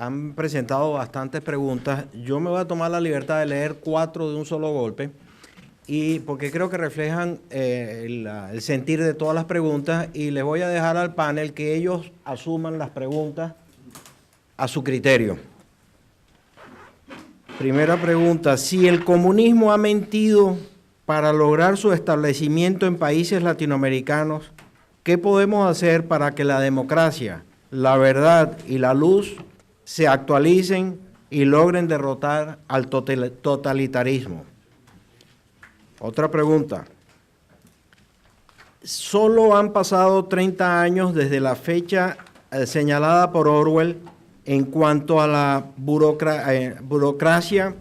han presentado bastantes preguntas. Yo me voy a tomar la libertad de leer 4 de un solo golpe, y porque creo que reflejan el sentir de todas las preguntas, y les voy a dejar al panel que ellos asuman las preguntas a su criterio. Primera pregunta: si el comunismo ha mentido para lograr su establecimiento en países latinoamericanos, ¿qué podemos hacer para que la democracia, la verdad y la luz se actualicen y logren derrotar al totalitarismo? Otra pregunta: solo han pasado 30 años desde la fecha señalada por Orwell en cuanto a la burocracia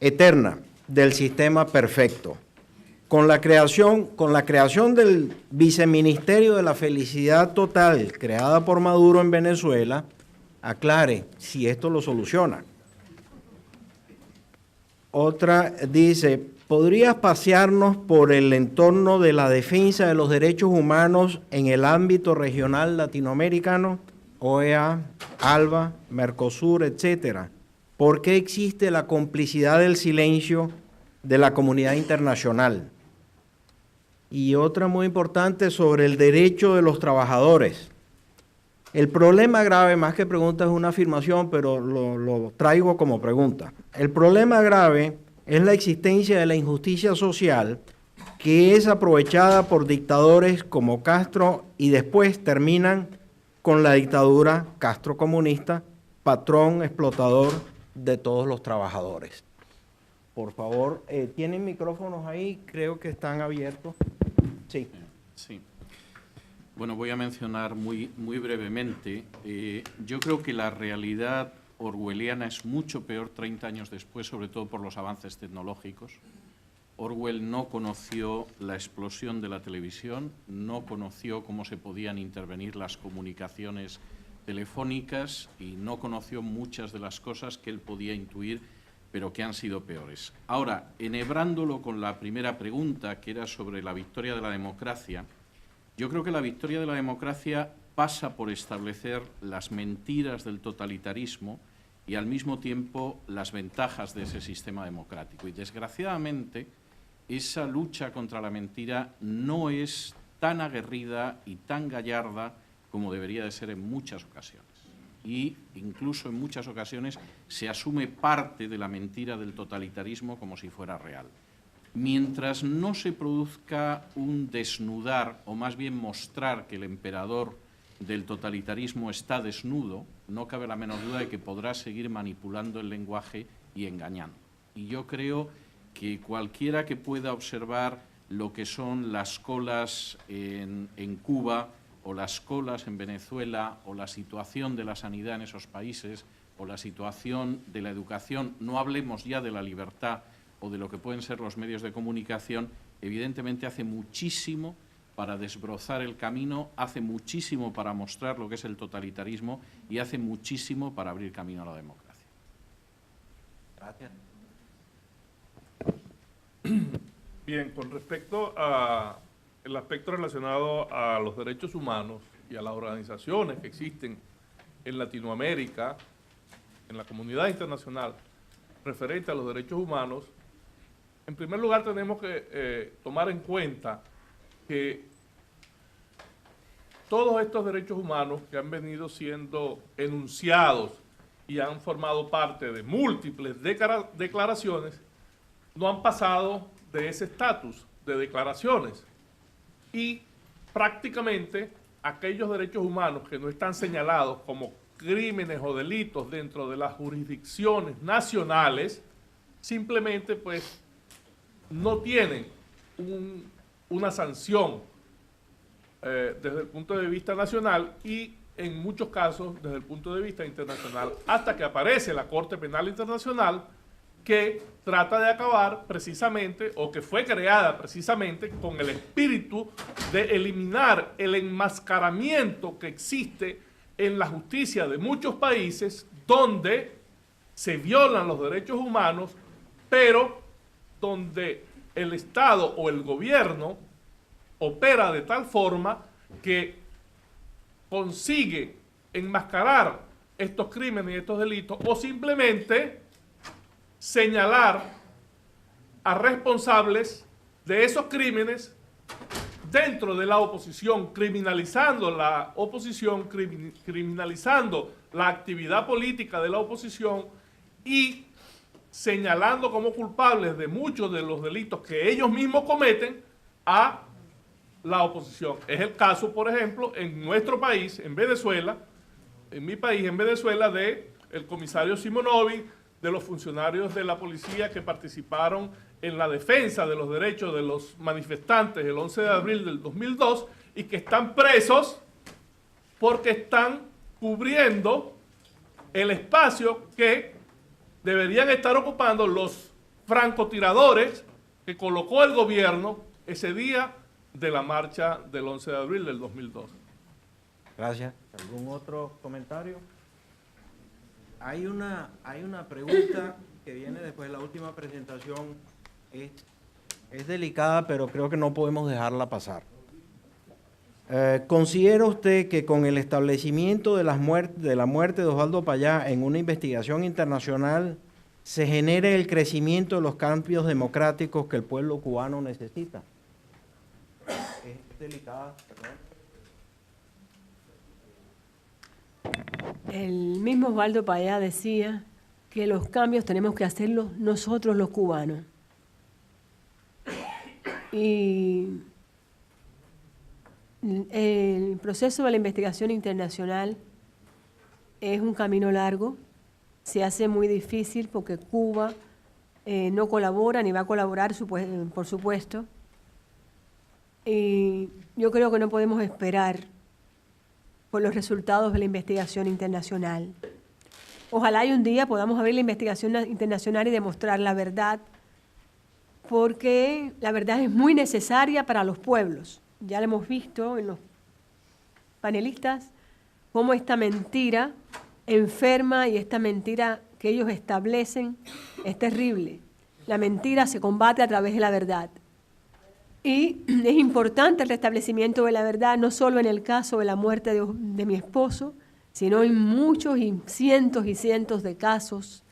eterna del sistema perfecto. Con la creación del Viceministerio de la Felicidad Total, creada por Maduro en Venezuela, aclare si esto lo soluciona. Otra dice: ¿podrías pasearnos por el entorno de la defensa de los derechos humanos en el ámbito regional latinoamericano, OEA, ALBA, Mercosur, etcétera? ¿Por qué existe la complicidad del silencio de la comunidad internacional? Y otra muy importante sobre el derecho de los trabajadores. El problema grave, más que pregunta, es una afirmación, pero lo traigo como pregunta. El problema grave es la existencia de la injusticia social, que es aprovechada por dictadores como Castro y después terminan con la dictadura castrocomunista, patrón explotador de todos los trabajadores. Por favor, ¿tienen micrófonos ahí? Creo que están abiertos. Sí. Sí. Bueno, voy a mencionar muy brevemente. Yo creo que la realidad orwelliana es mucho peor 30 años después, sobre todo por los avances tecnológicos. Orwell no conoció la explosión de la televisión, no conoció cómo se podían intervenir las comunicaciones telefónicas y no conoció muchas de las cosas que él podía intuir, pero que han sido peores. Ahora, enhebrándolo con la primera pregunta, que era sobre la victoria de la democracia, yo creo que la victoria de la democracia pasa por establecer las mentiras del totalitarismo y al mismo tiempo las ventajas de ese sistema democrático. Y desgraciadamente, esa lucha contra la mentira no es tan aguerrida y tan gallarda como debería de ser en muchas ocasiones. Y incluso en muchas ocasiones se asume parte de la mentira del totalitarismo como si fuera real. Mientras no se produzca un desnudar, o más bien mostrar que el emperador del totalitarismo está desnudo, no cabe la menor duda de que podrá seguir manipulando el lenguaje y engañando. Y yo creo que cualquiera que pueda observar lo que son las colas en Cuba, o las colas en Venezuela, o la situación de la sanidad en esos países, o la situación de la educación, no hablemos ya de la libertad o de lo que pueden ser los medios de comunicación, evidentemente hace muchísimo para desbrozar el camino, hace muchísimo para mostrar lo que es el totalitarismo y hace muchísimo para abrir camino a la democracia. Gracias. Bien, con respecto a el aspecto relacionado a los derechos humanos y a las organizaciones que existen en Latinoamérica, en la comunidad internacional, referente a los derechos humanos, en primer lugar tenemos que tomar en cuenta que todos estos derechos humanos que han venido siendo enunciados y han formado parte de múltiples declaraciones, no han pasado de ese estatus de declaraciones. Y prácticamente aquellos derechos humanos que no están señalados como crímenes o delitos dentro de las jurisdicciones nacionales, simplemente pues no tienen una sanción desde el punto de vista nacional y en muchos casos desde el punto de vista internacional, hasta que aparece la Corte Penal Internacional, que trata de acabar precisamente, o que fue creada precisamente con el espíritu de eliminar el enmascaramiento que existe en la justicia de muchos países donde se violan los derechos humanos, pero donde el Estado o el gobierno opera de tal forma que consigue enmascarar estos crímenes y estos delitos, o simplemente señalar a responsables de esos crímenes dentro de la oposición, criminalizando la oposición, criminalizando la actividad política de la oposición y señalando como culpables de muchos de los delitos que ellos mismos cometen a la oposición. Es el caso, por ejemplo, en nuestro país, en Venezuela, en mi país, en Venezuela, de el comisario Simonovic, de los funcionarios de la policía que participaron en la defensa de los derechos de los manifestantes el 11 de abril del 2002 y que están presos porque están cubriendo el espacio que deberían estar ocupando los francotiradores que colocó el gobierno ese día de la marcha del 11 de abril del 2002. Gracias. ¿Algún otro comentario? Hay una pregunta que viene después de la última presentación. Es delicada, pero creo que no podemos dejarla pasar. ¿Considera usted que con el establecimiento de la muerte de Osvaldo Payá en una investigación internacional se genere el crecimiento de los cambios democráticos que el pueblo cubano necesita? Es delicada, perdón. El mismo Osvaldo Payá decía que los cambios tenemos que hacerlos nosotros los cubanos. Y el proceso de la investigación internacional es un camino largo, se hace muy difícil porque Cuba no colabora ni va a colaborar, por supuesto. Y yo creo que no podemos esperar por los resultados de la investigación internacional. Ojalá y un día podamos abrir la investigación internacional y demostrar la verdad, porque la verdad es muy necesaria para los pueblos. Ya lo hemos visto en los panelistas, cómo esta mentira enferma y esta mentira que ellos establecen es terrible. La mentira se combate a través de la verdad. Y es importante el restablecimiento de la verdad, no solo en el caso de la muerte de mi esposo, sino en muchos y cientos de casos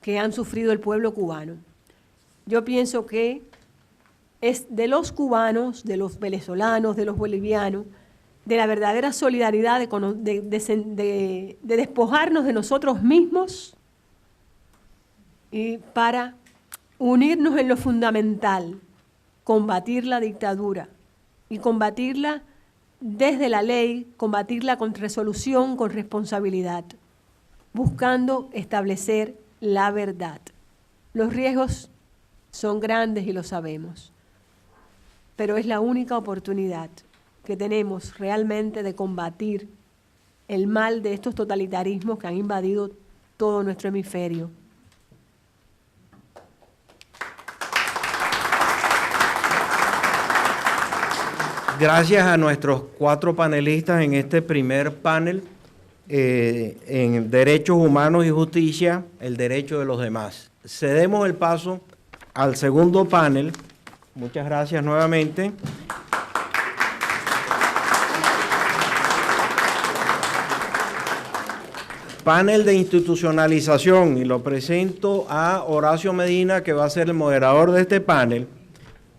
que han sufrido el pueblo cubano. Yo pienso que es de los cubanos, de los venezolanos, de los bolivianos, de la verdadera solidaridad de despojarnos de nosotros mismos y para unirnos en lo fundamental, combatir la dictadura y combatirla desde la ley, combatirla con resolución, con responsabilidad, buscando establecer la verdad. Los riesgos son grandes y lo sabemos, pero es la única oportunidad que tenemos realmente de combatir el mal de estos totalitarismos que han invadido todo nuestro hemisferio. Gracias a nuestros 4 panelistas en este primer panel en Derechos Humanos y Justicia, el derecho de los demás. Cedemos el paso al segundo panel. Muchas gracias nuevamente. Panel de institucionalización, y lo presento a Horacio Medina, que va a ser el moderador de este panel.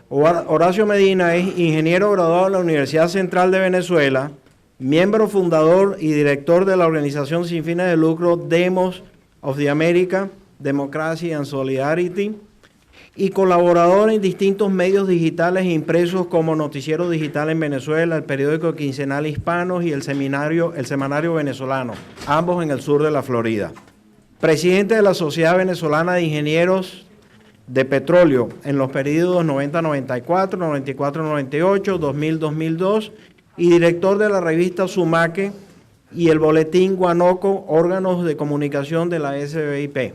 Horacio Medina es ingeniero graduado de la Universidad Central de Venezuela, miembro fundador y director de la organización sin fines de lucro Demos of the America, Democracy and Solidarity, y colaborador en distintos medios digitales e impresos como Noticiero Digital en Venezuela, el periódico quincenal Hispanos y el Semanario Venezolano, ambos en el sur de la Florida. Presidente de la Sociedad Venezolana de Ingenieros de Petróleo en los periodos 90-94, 94-98, 2000-2002 y director de la revista Sumaque y el boletín Guanoco, órganos de comunicación de la SBIP,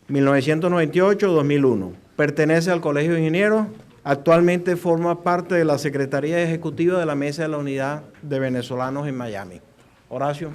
1998-2001. Pertenece al Colegio de Ingenieros, actualmente forma parte de la Secretaría Ejecutiva de la Mesa de la Unidad de Venezolanos en Miami. Horacio.